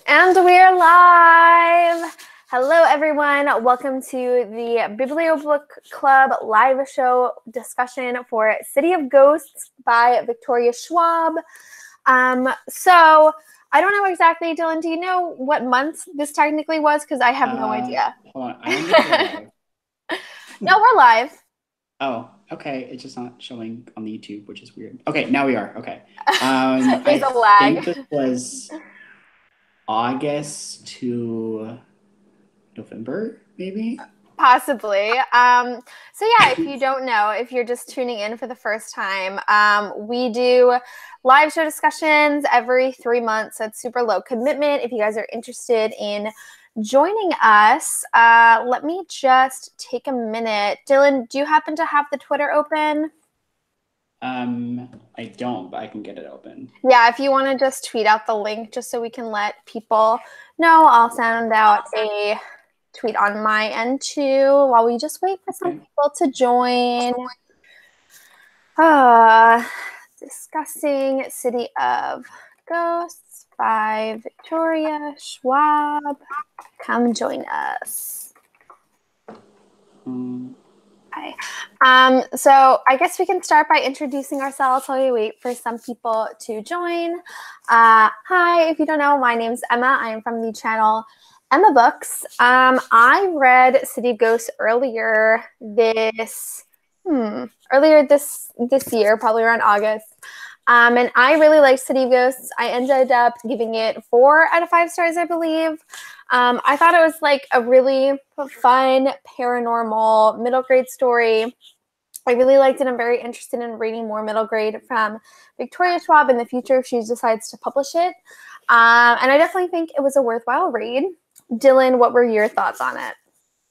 And we're live! Hello, everyone. Welcome to the BiblioBook Club live show discussion for City of Ghosts by Victoria Schwab. So, I don't know exactly, Dylan, do you know what month this technically was? Because I have no idea. Hold on, I don't think we're live. No, we're live. Oh, okay. It's just not showing on the YouTube, which is weird. Okay, now we are. Okay. There's I a lag. think this was August to November, maybe? Possibly. So yeah, if you don't know, if you're just tuning in for the first time, we do live show discussions every 3 months. So it's super low commitment. If you guys are interested in joining us, let me just take a minute. Dylan, do you happen to have the Twitter open? I don't, but I can get it open. Yeah, if you want to just tweet out the link just so we can let people know, I'll send out a tweet on my end too while we just wait for some people to join. Discussing City of Ghosts by Victoria Schwab. Come join us. Okay. So I guess we can start by introducing ourselves while we wait for some people to join. Hi, if you don't know, my name's Emma. I am from the channel Emma Books. I read City of Ghosts earlier this year, probably around August. And I really liked City of Ghosts. I ended up giving it 4 out of 5 stars, I believe. I thought it was like a really fun, paranormal, middle grade story. I really liked it. I'm very interested in reading more middle grade from Victoria Schwab in the future if she decides to publish it. And I definitely think it was a worthwhile read. Dylan, what were your thoughts on it?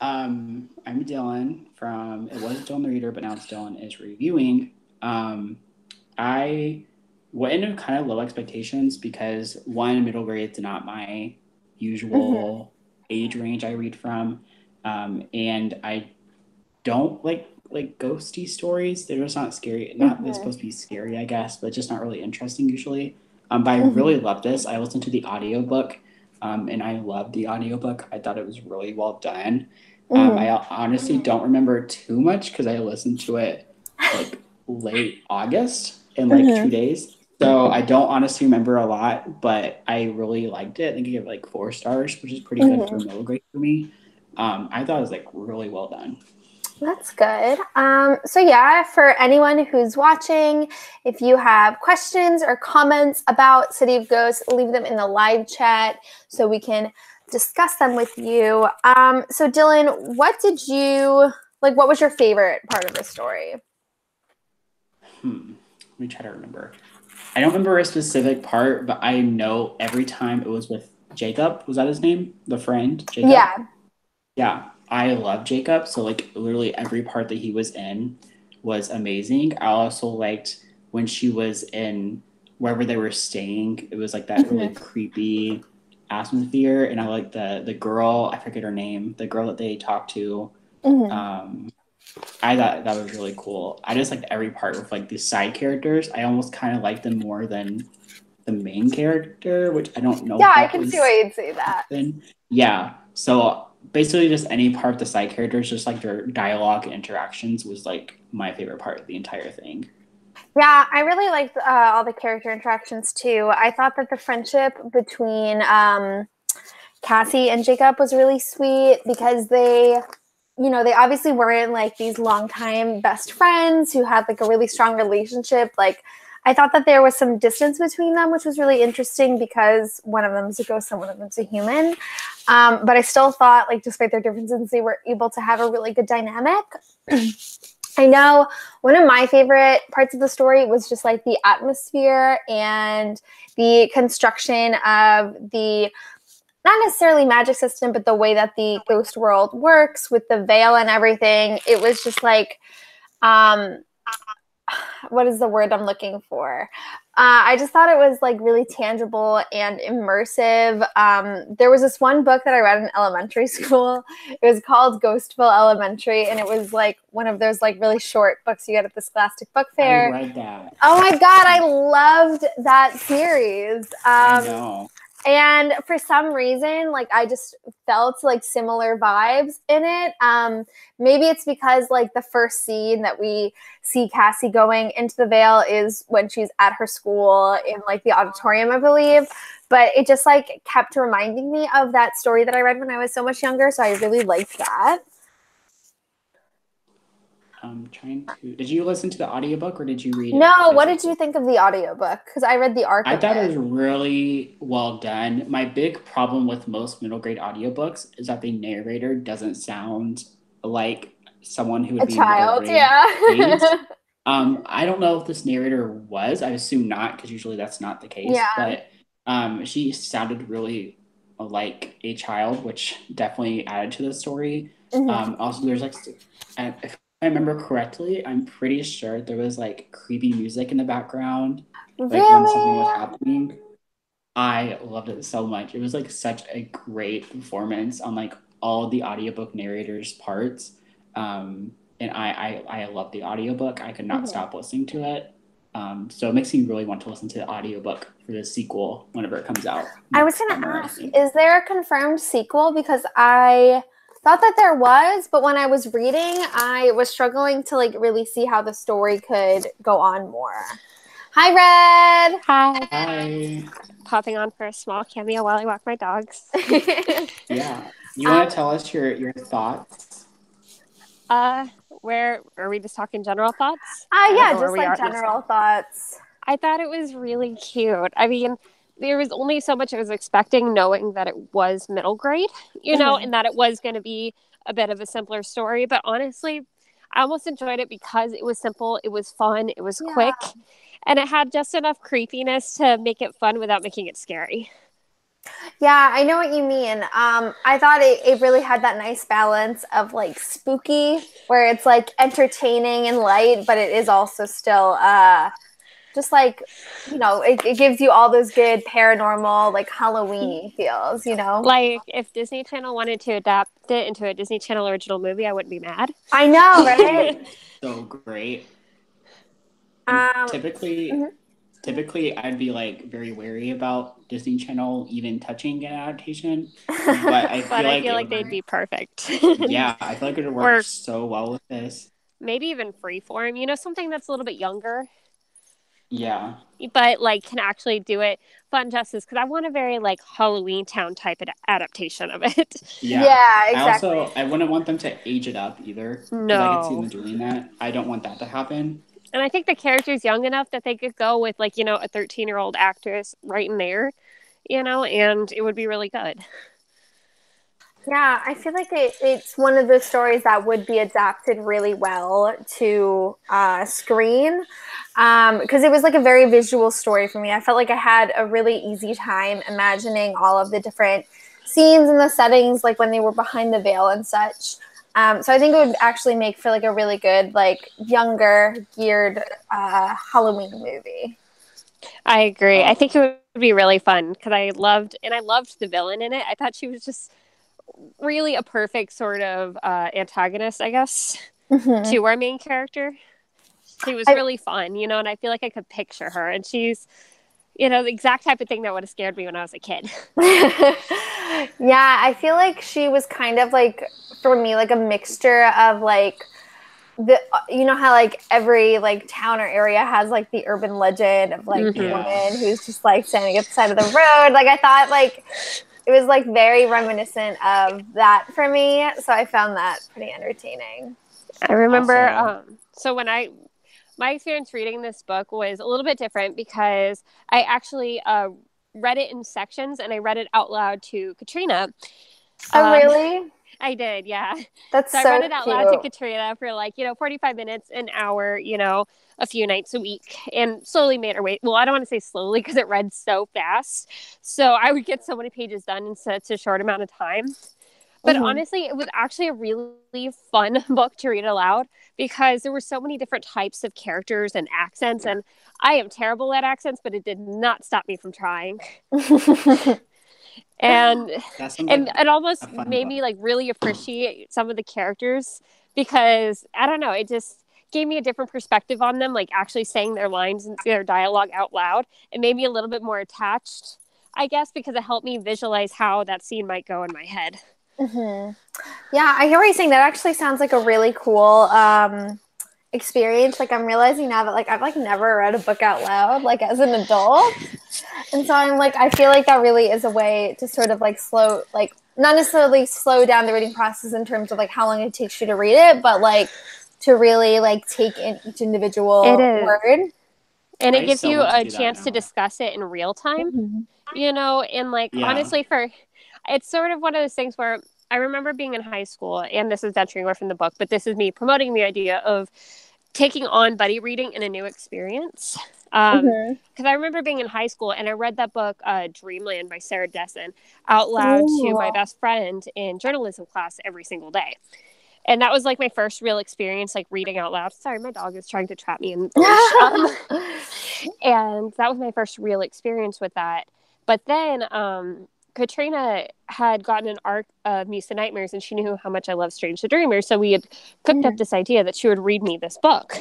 I'm Dylan it was Dylan the Reader, but now it's Dylan is Reviewing. I went into kind of low expectations because one, middle grade is not my usual age range I read from. And I don't like ghosty stories. They're just not scary. They're supposed to be scary, I guess, but just not really interesting usually. But I really loved this. I listened to the audiobook, and I loved the audiobook. I thought it was really well done. I honestly don't remember too much because I listened to it like late August in like 2 days. So I don't honestly remember a lot, but I really liked it. I think I gave it like 4 stars, which is pretty good for middle grade for me. I thought it was like really well done. That's good. So yeah, for anyone who's watching, if you have questions or comments about City of Ghosts, leave them in the live chat so we can discuss them with you. So Dylan, what was your favorite part of the story? Let me try to remember. I don't remember a specific part, but I know every time it was with Jacob. Was that his name? The friend? Jacob? Yeah. Yeah. I love Jacob. So like literally every part that he was in was amazing. I also liked when she was in wherever they were staying. It was like that really creepy atmosphere. And I like the girl, I forget her name, the girl that they talked to. I thought that was really cool. I just liked every part with like these side characters. I almost kind of liked them more than the main character, which I don't know. Yeah, I can see why you'd say that. Yeah. So basically just any part of the side characters, just like their dialogue and interactions was like my favorite part of the entire thing. Yeah, I really liked all the character interactions too. I thought that the friendship between Kassie and Jacob was really sweet because they obviously weren't like these longtime best friends who had like a really strong relationship. Like, I thought that there was some distance between them, which was really interesting because one of them is a ghost and one of them is a human. But I still thought, like, despite their differences, they were able to have a really good dynamic. I know one of my favorite parts of the story was just like the atmosphere and the construction of the not necessarily magic system, but the way that the ghost world works with the veil and everything. It was just like, what is the word I'm looking for? I just thought it was like really tangible and immersive. There was this one book that I read in elementary school. It was called Ghostville Elementary, and it was like one of those like really short books you get at the Scholastic Book Fair. I read that. Oh my God, I loved that series. I know. And for some reason, like, I just felt like similar vibes in it. Maybe it's because like the first scene that we see Kassie going into the veil is when she's at her school in like the auditorium, I believe. But it just like kept reminding me of that story that I read when I was so much younger. So I really liked that. Did you listen to the audiobook or did you read it? No, what did you think of the audiobook? Because I read the arc. I thought it was really well done. My big problem with most middle grade audiobooks is that the narrator doesn't sound like someone who would be child, middle grade age. I don't know if this narrator was. I assume not, because usually that's not the case. Yeah. But she sounded really like a child, which definitely added to the story. Also, there's like, if I remember correctly, I'm pretty sure there was like creepy music in the background, like when something was happening. I loved it so much. It was like such a great performance on like all the audiobook narrators' parts. And I love the audiobook. I could not stop listening to it. So it makes me really want to listen to the audiobook for the sequel whenever it comes out. I was going to ask, is there a confirmed sequel? Because I thought that there was, but when I was reading, I was struggling to like really see how the story could go on more. Hi, Red. Hi. Popping on for a small cameo while I walk my dogs. Yeah. You want to tell us your thoughts? Where are we just talking general thoughts? Yeah, just like general thoughts. I thought it was really cute. I mean, there was only so much I was expecting, knowing that it was middle grade, you know, and that it was going to be a bit of a simpler story. But honestly, I almost enjoyed it because it was simple, it was fun, it was quick, and it had just enough creepiness to make it fun without making it scary. Yeah, I know what you mean. I thought it really had that nice balance of like spooky, where it's like entertaining and light, but it is also still just like, you know, it gives you all those good paranormal, like Halloween feels, you know? Like if Disney Channel wanted to adapt it into a Disney Channel original movie, I wouldn't be mad. I know, right? So great. Typically, I'd be like very wary about Disney Channel even touching an adaptation, but I feel like they'd be perfect. Yeah, I feel like it would work so well with this. Maybe even Freeform, you know, something that's a little bit younger. Yeah, but like can actually do it fun justice, because I want a very like Halloween Town type adaptation of it. Yeah, exactly. I wouldn't want them to age it up either. No, I could see them doing that. I don't want that to happen. And I think the character's young enough that they could go with like, you know, a 13-year-old actress right in there, you know, and it would be really good. Yeah, I feel like it's one of those stories that would be adapted really well to screen, because it was like a very visual story for me. I felt like I had a really easy time imagining all of the different scenes and the settings, like when they were behind the veil and such. So I think it would actually make for like a really good, like younger geared Halloween movie. I agree. I think it would be really fun because I loved the villain in it. I thought she was just really a perfect sort of antagonist, I guess, to our main character. She was really fun, you know, and I feel like I could picture her, and she's, you know, the exact type of thing that would have scared me when I was a kid. Yeah, I feel like she was kind of like, for me, like a mixture of like you know how like every like town or area has like the urban legend of like the woman who's just like standing at the side of the road. Like I thought like it was like very reminiscent of that for me, so I found that pretty entertaining. I remember so when my experience reading this book was a little bit different because I actually read it in sections, and I read it out loud to Katrina. Oh, really? I did, yeah. That's so I read it out cute. loud to Katrina for like, you know, 45 minutes, an hour, you know, a few nights a week, and slowly made her way. Well, I don't want to say slowly because it read so fast. So I would get so many pages done in such a short amount of time. But honestly, it was actually a really fun book to read aloud because there were so many different types of characters and accents. And I am terrible at accents, but it did not stop me from trying. And it almost made me like really appreciate some of the characters because I don't know, it just gave me a different perspective on them, like actually saying their lines and their dialogue out loud. It made me a little bit more attached I guess because it helped me visualize how that scene might go in my head. Mm-hmm. Yeah, I hear what you're saying. That actually sounds like a really cool experience. Like, I'm realizing now that like I've like never read a book out loud like as an adult, and so I'm like, I feel like that really is a way to sort of like not necessarily slow down the reading process in terms of like how long it takes you to read it, but like to really like take in each individual word. And it gives you a chance to discuss it in real time, you know, and like honestly it's sort of one of those things where I remember being in high school, and this is venturing away from the book, but this is me promoting the idea of taking on buddy reading in a new experience. Because I remember being in high school and I read that book, Dreamland by Sarah Dessen, out loud to my best friend in journalism class every single day. And that was like my first real experience, like reading out loud. Sorry, my dog is trying to trap me in the bush. And that was my first real experience with that. But then Katrina had gotten an arc of Muse and Nightmares, and she knew how much I love Strange the Dreamers. So we had cooked up this idea that she would read me this book.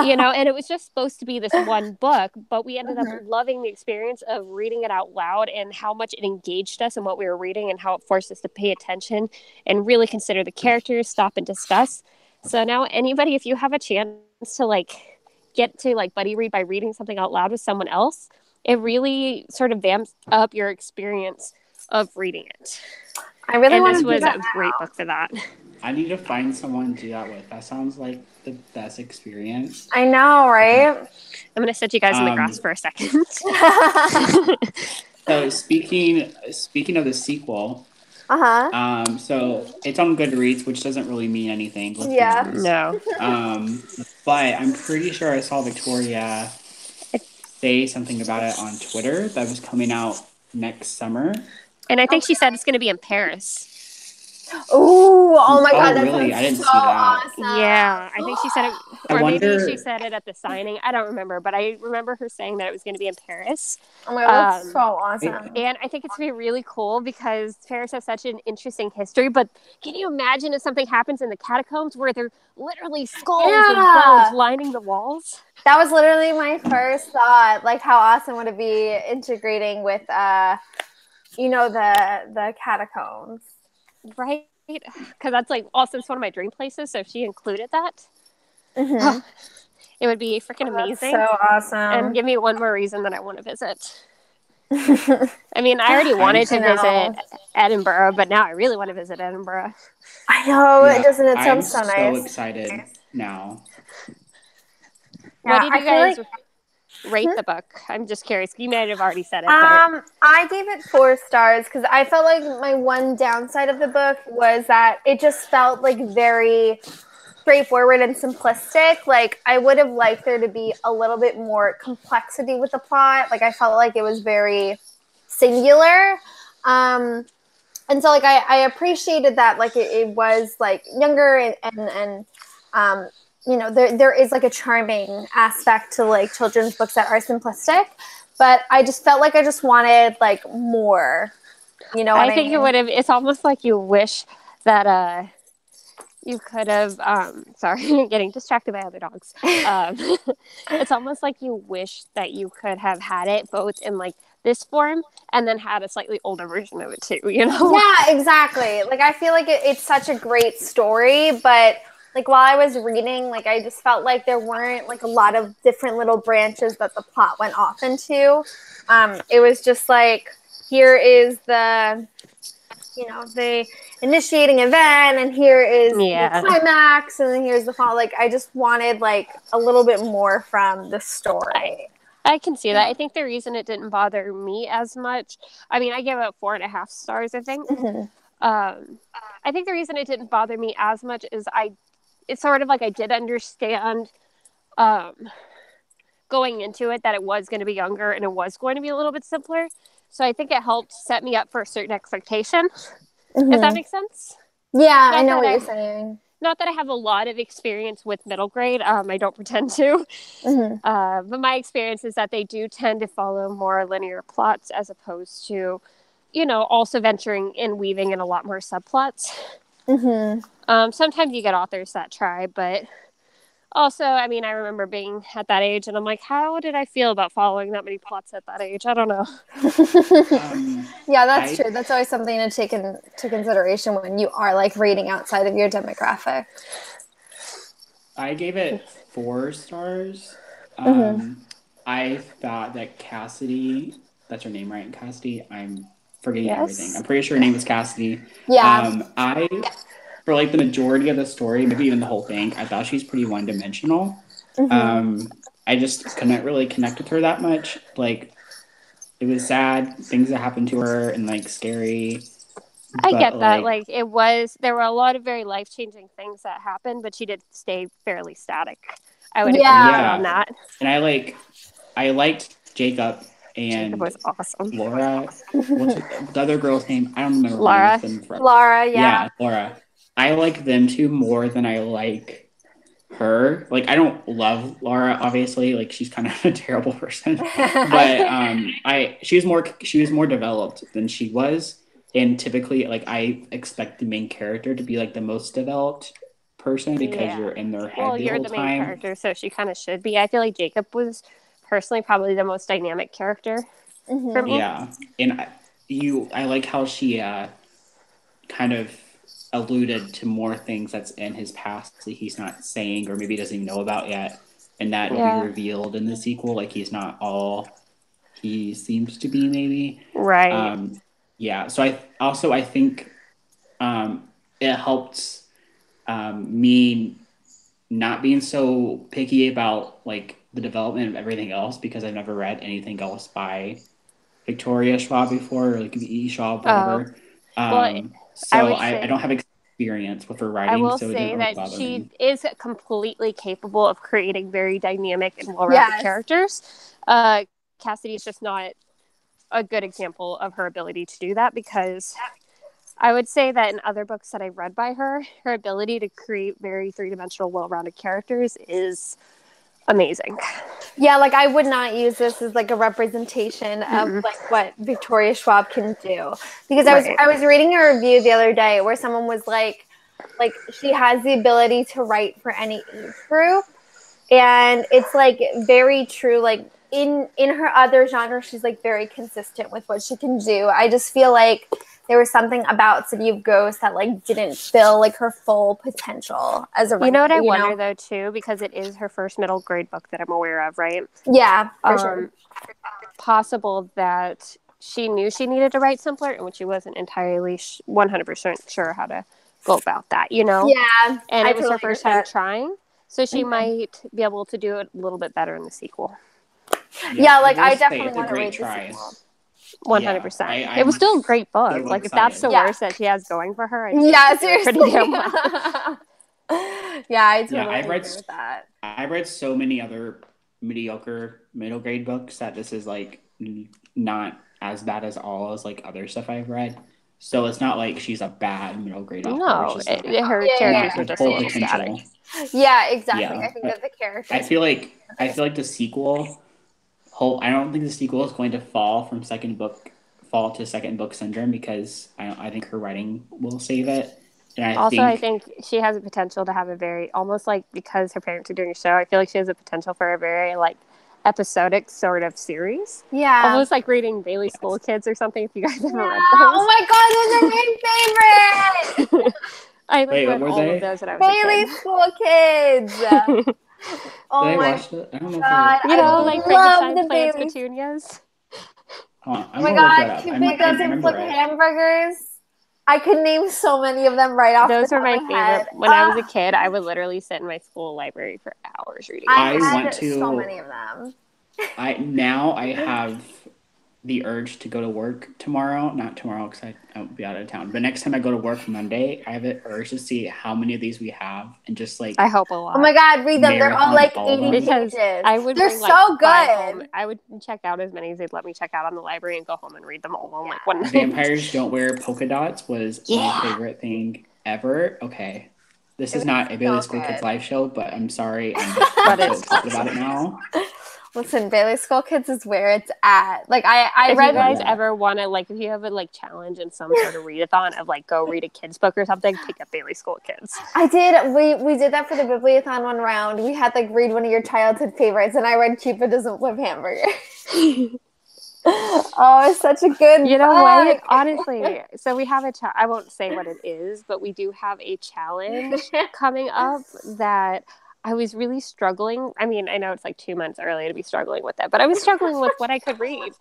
You know, and it was just supposed to be this one book, but we ended up loving the experience of reading it out loud and how much it engaged us in what we were reading and how it forced us to pay attention and really consider the characters, stop and discuss. So now anybody, if you have a chance to like get to like buddy read by reading something out loud with someone else, it really sort of vamps up your experience of reading it. I really want to do that. This was a great book for that. I need to find someone to do that with. That sounds like the best experience. I know, right? I'm going to set you guys in the grass for a second. So speaking of the sequel, so it's on Goodreads, which doesn't really mean anything. No. But I'm pretty sure I saw Victoria say something about it on Twitter that was coming out next summer. And I think she said it's going to be in Paris. Oh my God, that's really? I didn't see that. Awesome. Yeah, I think she said it, or maybe she said it at the signing. I don't remember, but I remember her saying that it was going to be in Paris. Oh my God, that's so awesome. And I think it's going to be really cool because Paris has such an interesting history. But can you imagine if something happens in the catacombs where they're literally skulls and bones lining the walls? That was literally my first thought. Like, how awesome would it be integrating with, you know, the catacombs? Right, because that's like also it's one of my dream places. So if she included that, it would be freaking amazing. So awesome, and give me one more reason that I want to visit. I mean, I already wanted to visit Edinburgh, but now I really want to visit Edinburgh. I know, doesn't it sound so nice? I'm so excited now. What did you guys rate the book? I'm just curious. You might have already said it. I gave it 4 stars because I felt like my one downside of the book was that it just felt like very straightforward and simplistic. Like, I would have liked there to be a little bit more complexity with the plot. Like, I felt like it was very singular. And so like I appreciated that like it was like younger and you know, there is like a charming aspect to like children's books that are simplistic, but I just felt like I just wanted like more, you know what I think mean? it would have, it's almost like you wish that you could have, sorry, getting distracted by other dogs. It's almost like you wish that you could have had it both in like this form and then had a slightly older version of it too, you know? Yeah, exactly. Like, I feel like it's such a great story, but like while I was reading, like I just felt like there weren't like a lot of different little branches that the plot went off into. It was just like, here is the, you know, the initiating event, and here is the climax, and then here's the fall. Like, I just wanted like a little bit more from the story. I can see that. I think the reason it didn't bother me as much, I mean, I gave it 4.5 stars, I think. I think the reason it didn't bother me as much is it's sort of like I did understand going into it that it was going to be younger and it was going to be a little bit simpler. So I think it helped set me up for a certain expectation. If that makes sense? Yeah, I know what you're saying. Not that I have a lot of experience with middle grade. I don't pretend to. But my experience is that they do tend to follow more linear plots as opposed to, you know, also venturing and weaving in a lot more subplots. Sometimes you get authors that try, but Also, I mean, I remember being at that age, and I'm like, how did I feel about following that many plots at that age? I don't know. Yeah, that's true. That's always something to take into consideration when you are like reading outside of your demographic. I gave it 4 stars. I thought that Cassidy, that's her name, right? Cassidy. I'm forgetting everything. I'm pretty sure her name was Cassidy. Yeah. For like the majority of the story, maybe even the whole thing, I thought she's pretty one-dimensional. I just couldn't really connect with her that much. Like, it was sad, things that happened to her, and like scary. I get that. Like, there were a lot of very life-changing things that happened, but she did stay fairly static. I would agree with you on that. And I liked Jacob and Jacob was awesome. Laura. What's the other girl's name? I don't remember. Laura. Laura, yeah, Laura. I like them two more than I like her. Like, I don't love Laura, obviously. Like, she's kind of a terrible person. But she was more developed than she was. And typically, like, I expect the main character to be like the most developed person because you're in their head the whole time. Well, you're the main character, so she kind of should be. I feel like Jacob was personally probably the most dynamic character for me. Yeah, and I like how she kind of alluded to more things that's in his past that he's not saying or maybe doesn't even know about yet, and that will be revealed in the sequel. Like, he's not all he seems to be, maybe. Right. So I think it helped me not being so picky about like the development of everything else because I've never read anything else by Victoria Schwab before, or like E. Schwab, whatever. I don't have experience with her writing. I will so say that she is completely capable of creating very dynamic and well-rounded characters. Cassidy is just not a good example of her ability to do that because I would say that in other books that I've read by her, her ability to create very three-dimensional, well-rounded characters is amazing. Yeah, like I would not use this as like a representation of like what Victoria Schwab can do because I was reading a review the other day where someone was like she has the ability to write for any age group, and it's like very true. Like in her other genre, she's like very consistent with what she can do. I just feel like there was something about City of Ghosts that like didn't fill like her full potential as a writer. You know what I wonder though too, because it is her first middle grade book that I'm aware of, right? Yeah, for sure. Possible that she knew she needed to write simpler and when she wasn't entirely 100% sure how to go about that, you know? Yeah. And it was her first time trying, so she might be able to do it a little bit better in the sequel. Yeah, like I definitely want to read the sequel. 100%. It was still a great book. Like if that's the worst that she has going for her, seriously. Pretty damn well. I totally agree with that. I've read so many other mediocre middle grade books that this is like not as bad as all as like other stuff I've read. So it's not like she's a bad middle grade author. No, her characters are just a little static. Yeah, exactly. I think that the characters. I feel like the sequel. I don't think the sequel is going to fall to second book syndrome because I think her writing will save it. And I think she has a potential to have a very, almost like because her parents are doing a show, I feel like she has a potential for a very like episodic sort of series. Yeah. Almost like reading Bailey School Kids or something if you guys ever read those. Oh my God, those are my favorite! I read all of those when I was Bailey a kid. School Kids! Oh my God! You know, like Frankenstein plants petunias. Oh my God! Cupid doesn't flip hamburgers. I could name so many of them right off. Those were my favorite. When I was a kid, I would literally sit in my school library for hours reading. I had so many of them. I have the urge to go to work tomorrow. Not tomorrow because I won't be out of town. But next time I go to work Monday, I have an urge to see how many of these we have and just like. I hope a lot. Oh my God, read them! They're all like 80 pages. They're so good. I would check out as many as they'd let me check out on the library and go home and read them all on like one night. Vampires Don't Wear Polka Dots was my favorite thing ever. Okay. This is not a Bailey School Kids live show, but I'm sorry. I'm just talking about it now. Listen, Bailey School Kids is where it's at. Like I If read. you guys ever want to, like, if you have a like challenge in some sort of read-a-thon of like go read a kid's book or something, pick up Bailey School Kids. I did. We did that for the Bibliothon one round. We had like read one of your childhood favorites, and I read Cupid Doesn't Flip Hamburger. Oh, it's such a good You know book. what? Honestly, so we have I won't say what it is, but we do have a challenge coming up that I was really struggling. I mean, I know it's like 2 months early to be struggling with it, but I was struggling with what I could read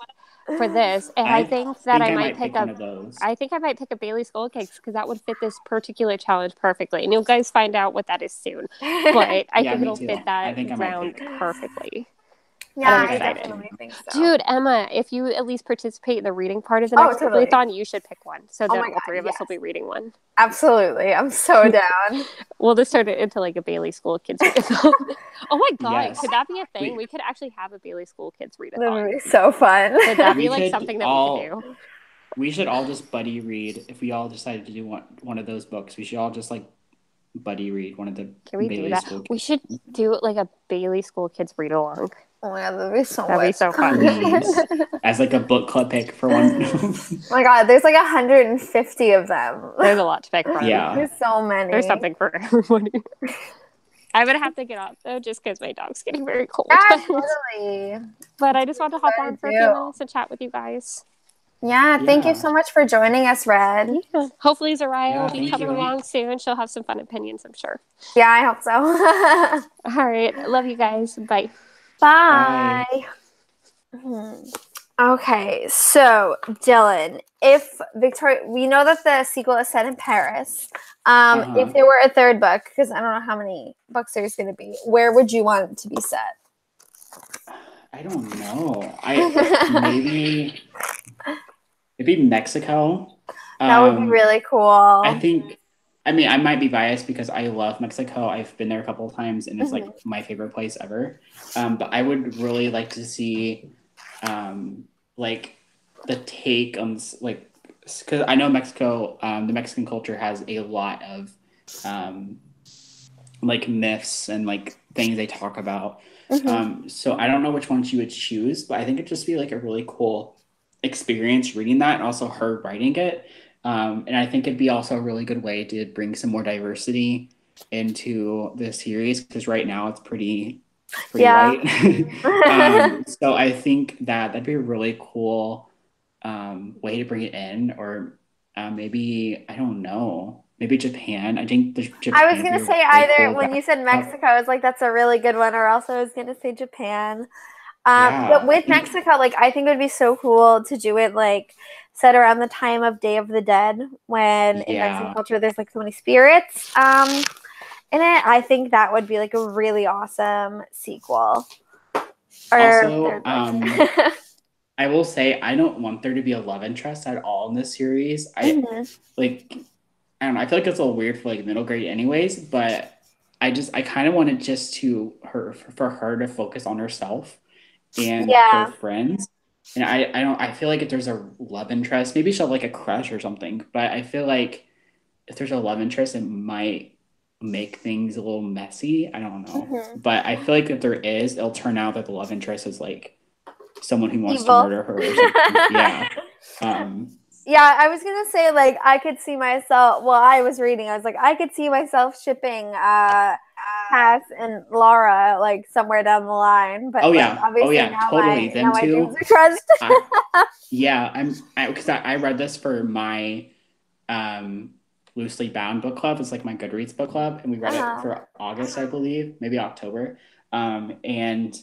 for this. And I think that I might pick up one of those. I think I might pick up Bailey Skull Cakes because that would fit this particular challenge perfectly. And you'll guys find out what that is soon. But I think it'll fit that round perfectly. Yeah, I definitely think so. Dude, Emma, if you at least participate in the reading part of the next Bibliothon, you should pick one. So then all three of us will be reading one. Absolutely. I'm so down. We'll just turn it into like a Bailey School Kids read-a-thon. Oh my God, Yes. could that be a thing? We could actually have a Bailey School Kids read-a-thon. That would be so fun. Would that be like something that we could do? We should all just buddy read. If we all decided to do one of those books, we should all just like buddy read one of the Bailey School Kids. We should do like a Bailey School Kids read-along. Oh my God, that'd be so fun. As like a book club pick for one. Oh my God, there's like 150 of them. There's a lot to pick from. Yeah. There's so many. There's something for everybody. I'm going to have to get off though, just because my dog's getting very cold. Yeah, totally. But I just want to hop on for a few minutes and chat with you guys. Yeah, thank you so much for joining us, Red. Yeah. Hopefully Zariah will be coming along soon. She'll have some fun opinions, I'm sure. Yeah, I hope so. All right. Love you guys. Bye. Bye. Okay, so Dylan, if Victoria, we know that the sequel is set in Paris. If there were a third book, because I don't know how many books there's going to be, where would you want it to be set? I don't know. Maybe Mexico. That would be really cool. I mean, I might be biased because I love Mexico. I've been there a couple of times, and it's like my favorite place ever. But I would really like to see, like the take on like, because I know Mexico, the Mexican culture has a lot of, like myths and like things they talk about. So I don't know which ones you would choose, but I think it'd just be like a really cool experience reading that, and also her writing it. And I think it'd be also a really good way to bring some more diversity into the series, because right now it's pretty white. So I think that'd be a really cool way to bring it in, or maybe, I don't know, maybe Japan. I think Japan. I was going to say either when you said Mexico, I was like, that's a really good one, or also I was going to say Japan. But with Mexico, like, I think it would be so cool to do it like set around the time of Day of the Dead, when in Mexican culture there's like so many spirits in it. I think that would be like a really awesome sequel. Also, I will say I don't want there to be a love interest at all in this series. I don't know. I feel like it's a little weird for like middle grade, anyways. But I kind of wanted just for her to focus on herself and her friends. And I feel like if there's a love interest, maybe she'll have like a crush or something. But I feel like if there's a love interest, it might make things a little messy. I don't know. But I feel like if there is, it'll turn out that the love interest is like someone who wants to murder her or something. Yeah, I was going to say, like, I could see myself, I was reading, I was like, I could see myself shipping Cass and Laura, like, somewhere down the line. But obviously now totally. now my dreams are crushed. Because I read this for my Loosely Bound book club. It's like my Goodreads book club, and we read it for August, I believe, maybe October. And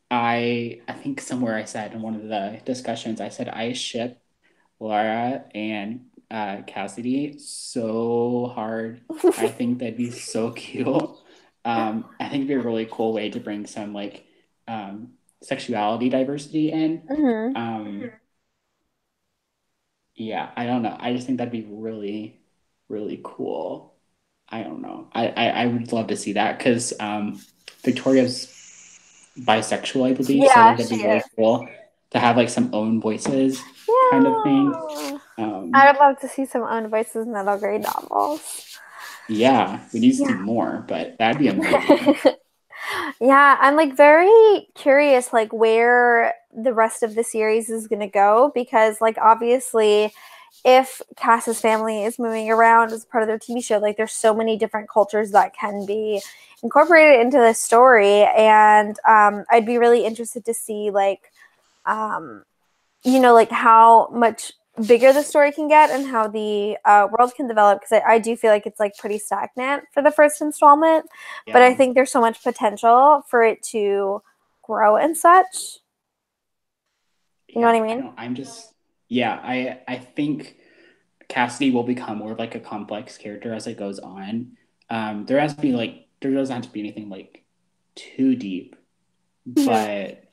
I think somewhere I said in one of the discussions, I said I ship Laura and Cassidy so hard. I think that'd be so cute. I think it'd be a really cool way to bring some like sexuality diversity in. Yeah, I don't know. I just think that'd be really, really cool. I don't know. I would love to see that, because Victoria's bisexual, I believe. So that'd be really cool to have like some own voices kind of thing. I would love to see some own voices in middle grade novels. Yeah, we need to see more, but that'd be amazing. Yeah, I'm like very curious like where the rest of the series is going to go because like obviously if Cass's family is moving around as part of their TV show, like there's so many different cultures that can be incorporated into the story, and I'd be really interested to see like like how much bigger the story can get and how the world can develop, because I do feel like it's like pretty stagnant for the first installment, but I think there's so much potential for it to grow and such. You know what I mean? I think Cassidy will become more of like a complex character as it goes on. There doesn't have to be anything like too deep, but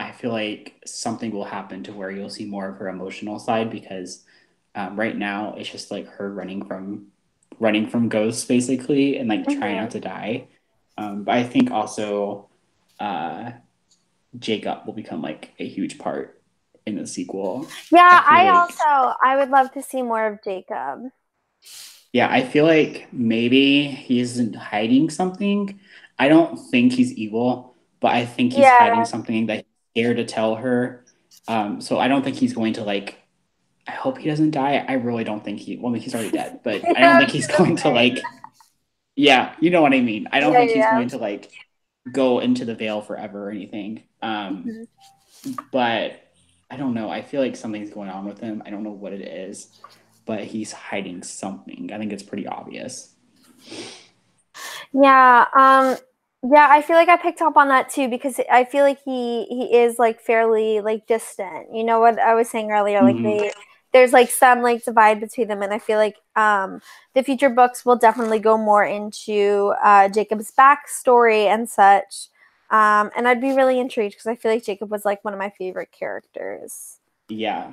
I feel like something will happen to where you'll see more of her emotional side, because right now it's just like her running from ghosts basically, and like trying not to die. But I think also Jacob will become like a huge part in the sequel. Yeah, I would love to see more of Jacob. Yeah, I feel like maybe he's hiding something. I don't think he's evil, but I think he's hiding something that he's scared to tell her. So I don't think he's going to like. I hope he doesn't die. I really don't think he. Well, I mean, he's already dead, but I don't think he's going to like. Yeah, you know what I mean. I don't think he's going to like go into the veil forever or anything. But I don't know. I feel like something's going on with him. I don't know what it is, but he's hiding something. I think it's pretty obvious. Yeah, I feel like I picked up on that too, because I feel like he is like fairly like distant. You know what I was saying earlier, like there's like some like divide between them, and I feel like the future books will definitely go more into Jacob's backstory and such. And I'd be really intrigued because I feel like Jacob was like one of my favorite characters. Yeah.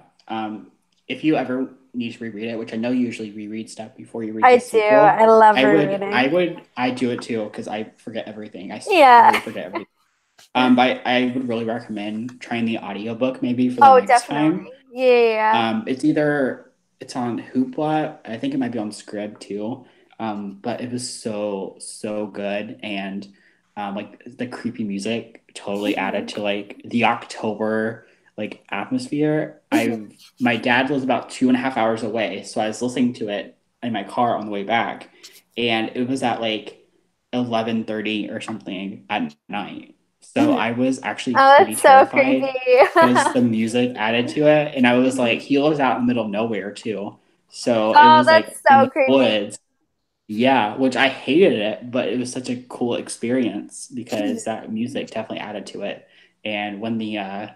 If you ever need to reread it, which I know you usually reread stuff before you read the sequel. I love rereading. I do it too, because I forget everything. I forget everything. But I would really recommend trying the audiobook maybe for the next time. Yeah. It's on Hoopla. I think it might be on Scrib too. But it was so good, and like the creepy music totally added to like the October like atmosphere. My dad lives about 2.5 hours away, so I was listening to it in my car on the way back, and it was at like 11:30 or something at night. So I was actually pretty terrified because the music added to it, and I was like, he lives out in the middle of nowhere too, so it was like in the woods. Yeah, which I hated it, but it was such a cool experience because that music definitely added to it. And when the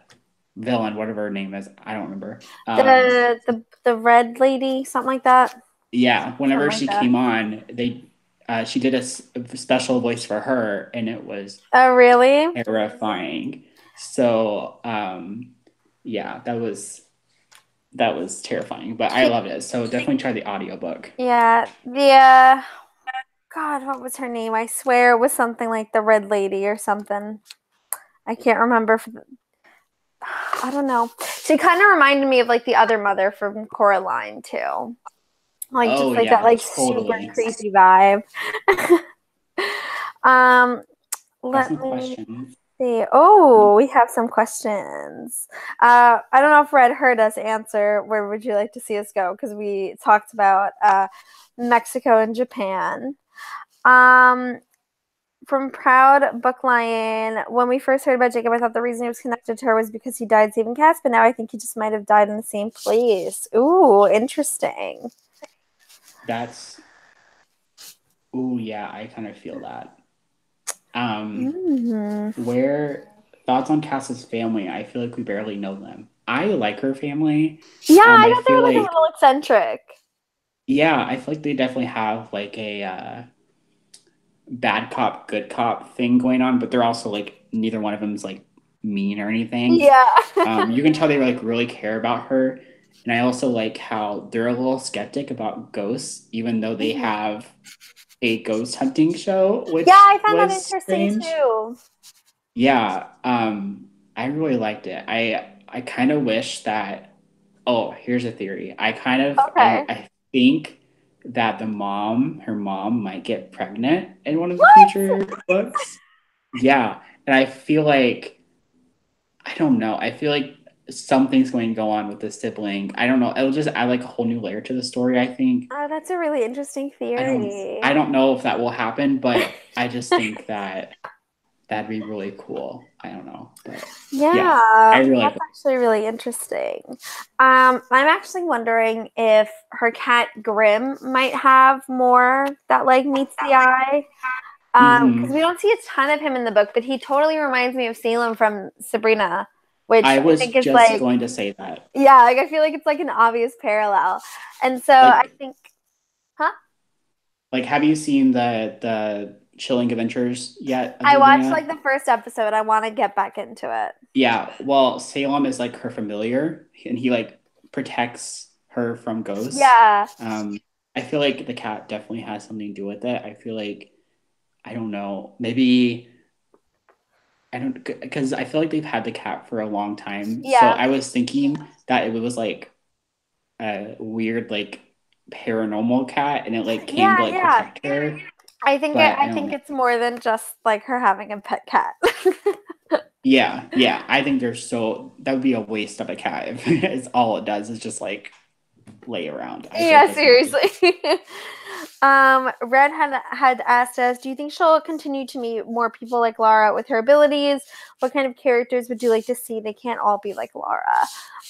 villain, whatever her name is, I don't remember. The red lady, something like that. Yeah, whenever she came on, she did a special voice for her, and it was really terrifying. So yeah, that was terrifying, but I loved it. So definitely try the audiobook. Yeah, God, what was her name? I swear it was something like the Red Lady or something. I can't remember. I don't know. She kind of reminded me of like the other mother from Coraline too. Like just like that like totally. Super creepy vibe. Let me see. Oh, we have some questions. I don't know if Red heard us answer. Where would you like to see us go? Because we talked about Mexico and Japan. From Proud Book Lion, when we first heard about Jacob, I thought the reason he was connected to her was because he died saving cats, but now I think he just might have died in the same place. Ooh, interesting. Yeah, I kind of feel that. Where thoughts on Cass's family? I feel like we barely know them. I like her family. Yeah, I thought they were like a little eccentric. Yeah, I feel like they definitely have like a bad cop, good cop thing going on, but they're also like neither one of them is like mean or anything. Yeah. You can tell they like really care about her. And I also like how they're a little skeptic about ghosts, even though they have a ghost hunting show, which I found that interesting too. Yeah, I really liked it. I kind of wish that. Oh, here's a theory. I think that her mom might get pregnant in one of the future books. Yeah, and I feel like, I don't know. I feel like something's going to go on with the sibling. I don't know. It'll just add like a whole new layer to the story, I think. Oh, that's a really interesting theory. I don't know if that will happen, but I just think that that'd be really cool. I don't know. But yeah, I really like that's actually really interesting. I'm actually wondering if her cat Grim might have more that like meets the eye. Because we don't see a ton of him in the book, but he totally reminds me of Salem from Sabrina, which I was think is just like, going to say that. yeah, like I feel like it's like an obvious parallel. And so Like, I think, huh? Like, have you seen the Chilling Adventures yet of I watched Sabrina? like the first episode. I want to get back into it. Yeah, well, Salem is like her familiar, and he like protects her from ghosts. Yeah. I feel like the cat definitely has something to do with it. I feel like, I don't know, maybe, I don't, because I feel like they've had the cat for a long time. Yeah. So I was thinking that it was like a weird like paranormal cat, and it like came to like protect her. I think But I think it's more than just like her having a pet cat. Yeah. I think that would be a waste of a cat if it's all it does is just like lay around. Yeah, seriously. Red had asked us, do you think she'll continue to meet more people like Laura with her abilities? What kind of characters would you like to see? They can't all be like Laura.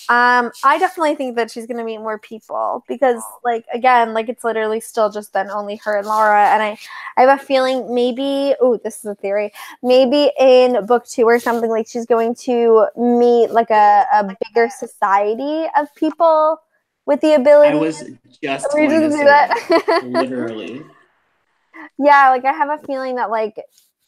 I definitely think that she's going to meet more people because, like, again, like it's literally still just then only her and Laura. And I have a feeling maybe, this is a theory, maybe in book 2 or something, like she's going to meet like a bigger society of people with the ability. I was just going to say that. Literally. Yeah, like I have a feeling that, like,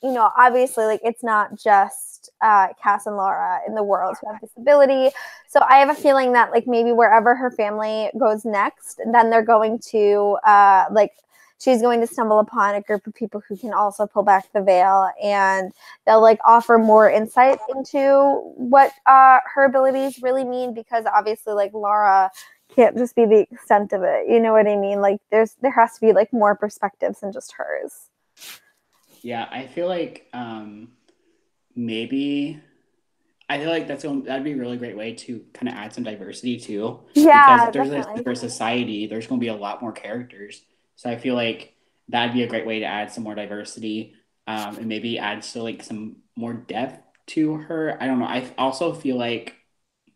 you know, obviously, like it's not just Cass and Laura in the world who have this ability. So I have a feeling that like maybe wherever her family goes next, then they're going to like she's going to stumble upon a group of people who can also pull back the veil, and they'll like offer more insight into what her abilities really mean, because obviously like Laura can't just be the extent of it. You know what I mean? Like there has to be like more perspectives than just hers. Yeah, I feel like maybe I feel like that'd be a really great way to kind of add some diversity too. Yeah, because if there's definitely. a super society, there's going to be a lot more characters. So I feel like that'd be a great way to add some more diversity, and maybe add still like some more depth to her. I don't know. I also feel like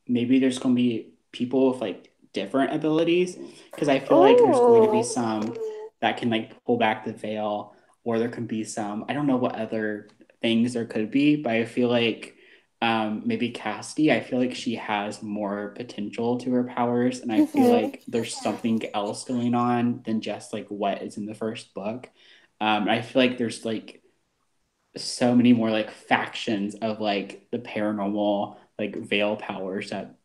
maybe there's going to be people with like different abilities, because I feel like there's going to be some that can like pull back the veil, or there could be some, I don't know what other things there could be, but I feel like maybe Kassie, I feel like she has more potential to her powers, and I feel like there's something else going on than just like what is in the first book. I feel like there's like so many more like factions of like the paranormal like veil powers that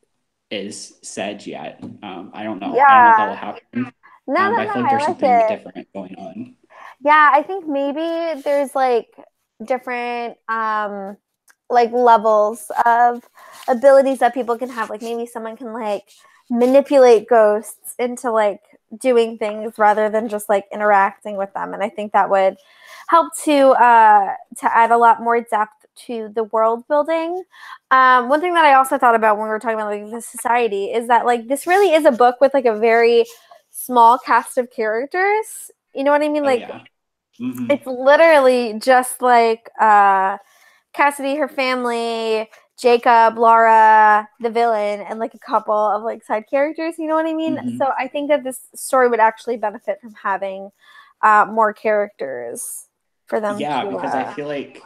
is said yet. I don't know. Yeah. I don't know if that will happen. No, But I feel like there's something different going on. Yeah, I think maybe there's like different like levels of abilities that people can have. Like maybe someone can like manipulate ghosts into like doing things rather than just like interacting with them. And I think that would help to add a lot more depth to the world building. One thing that I also thought about when we were talking about like the society is that like this really is a book with like a very small cast of characters. You know what I mean? Like it's literally just like Cassidy, her family, Jacob, Laura, the villain, and like a couple of like side characters. You know what I mean? So I think that this story would actually benefit from having more characters for them. Yeah, because I feel like,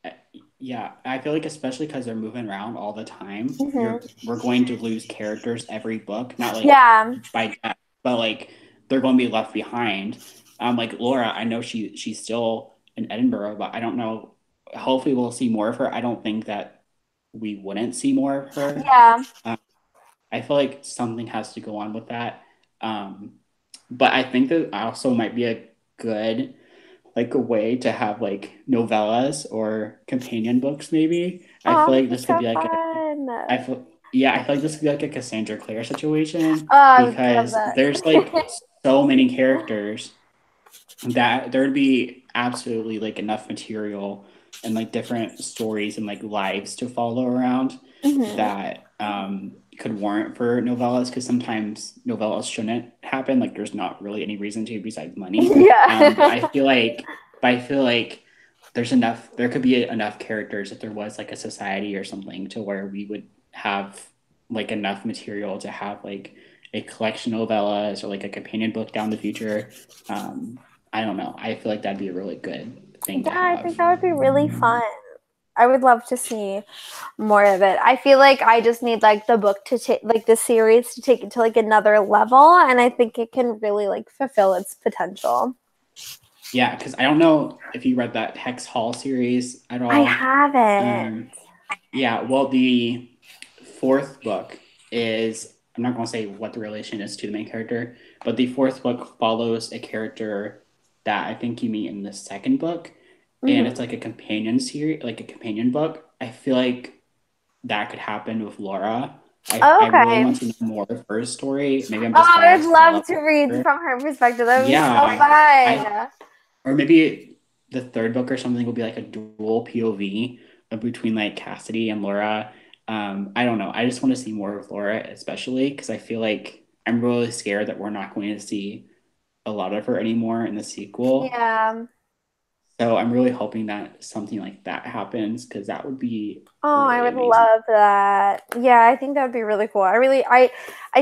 I feel like especially because they're moving around all the time, we're going to lose characters every book. Not like by death, but like they're going to be left behind. Like Laura, I know she's still in Edinburgh, but I don't know. Hopefully, we'll see more of her. I don't think that we wouldn't see more of her. Yeah. I feel like something has to go on with that. But I think that also might be a good like a way to have like novellas or companion books. Maybe I feel like this could be like I feel like this could be like a Cassandra Clare situation, because there's like so many characters that there would be absolutely like enough material and like different stories and like lives to follow around that could warrant for novellas, because sometimes novellas shouldn't happen. Like there's not really any reason to besides money. Yeah. But I feel like there could be enough characters if there was like a society or something to where we would have like enough material to have like a collection of novellas or like a companion book down the future. I don't know. I feel like that'd be a really good thing to have. I think that would be really fun. I would love to see more of it. I feel like I just need like the book to take, like the series to take it to like another level, and I think it can really like fulfill its potential. Yeah, because I don't know if you read that Hex Hall series at all. I haven't. Yeah, well, the 4th book is, I'm not going to say what the relation is to the main character, but the 4th book follows a character that I think you meet in the 2nd book, and it's like a companion series, like a companion book. I feel like that could happen with Laura. I really want to know more of her story. Maybe I'm just I'd love to read from her perspective. That would be so fun. Or maybe the 3rd book or something will be like a dual POV between like Cassidy and Laura. I don't know. I just want to see more of Laura, especially because I feel like I'm really scared that we're not going to see a lot of her anymore in the sequel. Yeah. So I'm really hoping that something like that happens, because that would be I would love that. Yeah, I think that would be really cool. I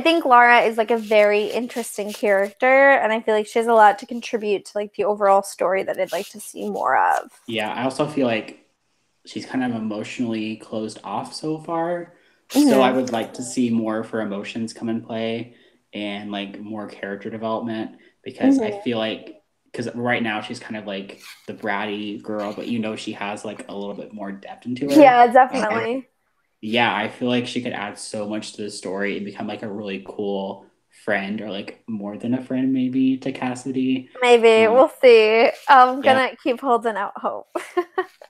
think Laura is like a very interesting character, and I feel like she has a lot to contribute to like the overall story that I'd like to see more of. Yeah, I also feel like she's kind of emotionally closed off so far. So I would like to see more of her emotions come in play and like more character development, because I feel like, because right now she's kind of like the bratty girl, but she has like a little bit more depth into her. Yeah, definitely. I feel like she could add so much to the story and become like a really cool friend, or like more than a friend maybe, to Cassidy. Maybe. We'll see. I'm gonna keep holding out hope.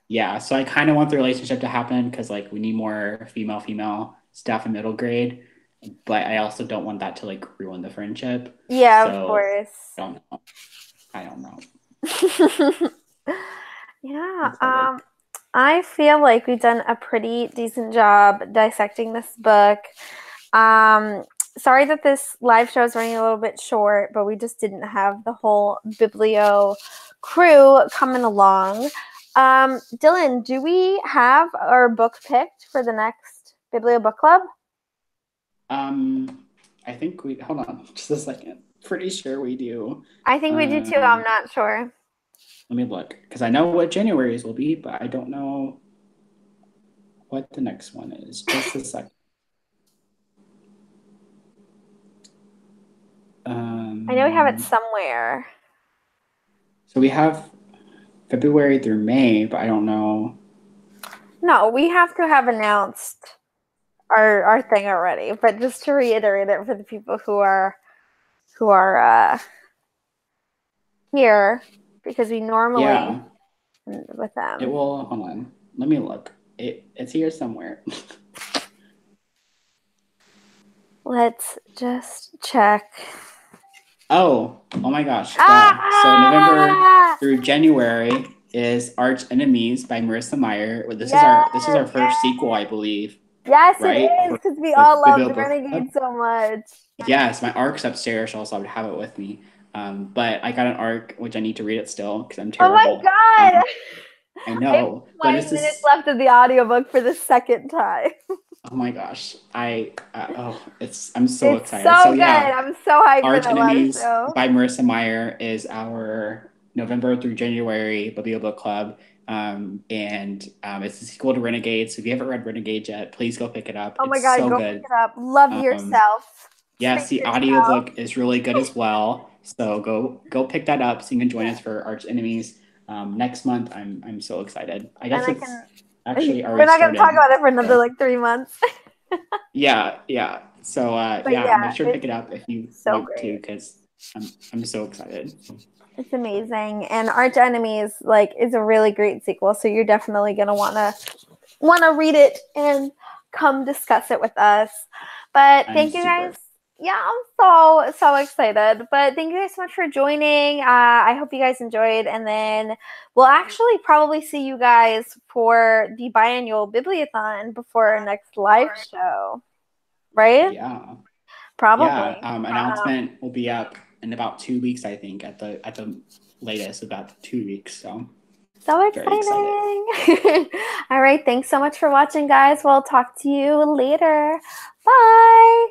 Yeah, so I kind of want the relationship to happen, because like we need more female stuff in middle grade, but I also don't want that to like ruin the friendship. Yeah, of course. I don't know. Yeah. I feel like we've done a pretty decent job dissecting this book. Sorry that this live show is running a little bit short, but we just didn't have the whole Biblio crew coming along. Dylan, do we have our book picked for the next Biblio Book Club? I think hold on just a second. Pretty sure we do. I think we do too. I'm not sure. Let me look, because I know what January's will be, but I don't know what the next one is. Just a second. I know we have it somewhere. So we have February through May, but I don't know. No, we have to have announced our thing already. But just to reiterate it for the people who are here, because we normally with them. It will. Hold on. Let me look. It's here somewhere. Let's just check. Oh my gosh. So November through January is Arch Enemies by Marissa Meyer. This is our first sequel, I believe. Yes, right? It is, because we all love Renegade so much. Yes, my ARC's upstairs, so I would have it with me. But I got an ARC, which I need to read it still, because I'm terrible. Oh my god! I know. I have 20 minutes left of the audiobook for the second time. Oh my gosh. I'm so excited. So good. Yeah, I'm so hyped Arch for the Enemies show. by Marissa Meyer is our November through January BiblioBook Club. It's the sequel to Renegade. So if you haven't read Renegade yet, please go pick it up. Oh my god, go pick it up. Love yourself. Yes, the audiobook is really good as well. So go pick that up so you can join us for Arch Enemies. Next month. I'm so excited. I guess actually already we're not going to talk about it for another 3 months. Yeah. So make sure to pick it up if you want to, because I'm so excited. It's amazing, and Arch Enemies is a really great sequel. So you're definitely going to want to read it and come discuss it with us. But thank you guys. Yeah, I'm so excited. But thank you guys so much for joining. I hope you guys enjoyed. And then we'll actually probably see you guys for the biannual bibliothon before our next live show. Right? Yeah. Probably. Yeah. Announcement will be up in about 2 weeks, I think, at the latest, about 2 weeks. So exciting. All right. Thanks so much for watching, guys. We'll talk to you later. Bye.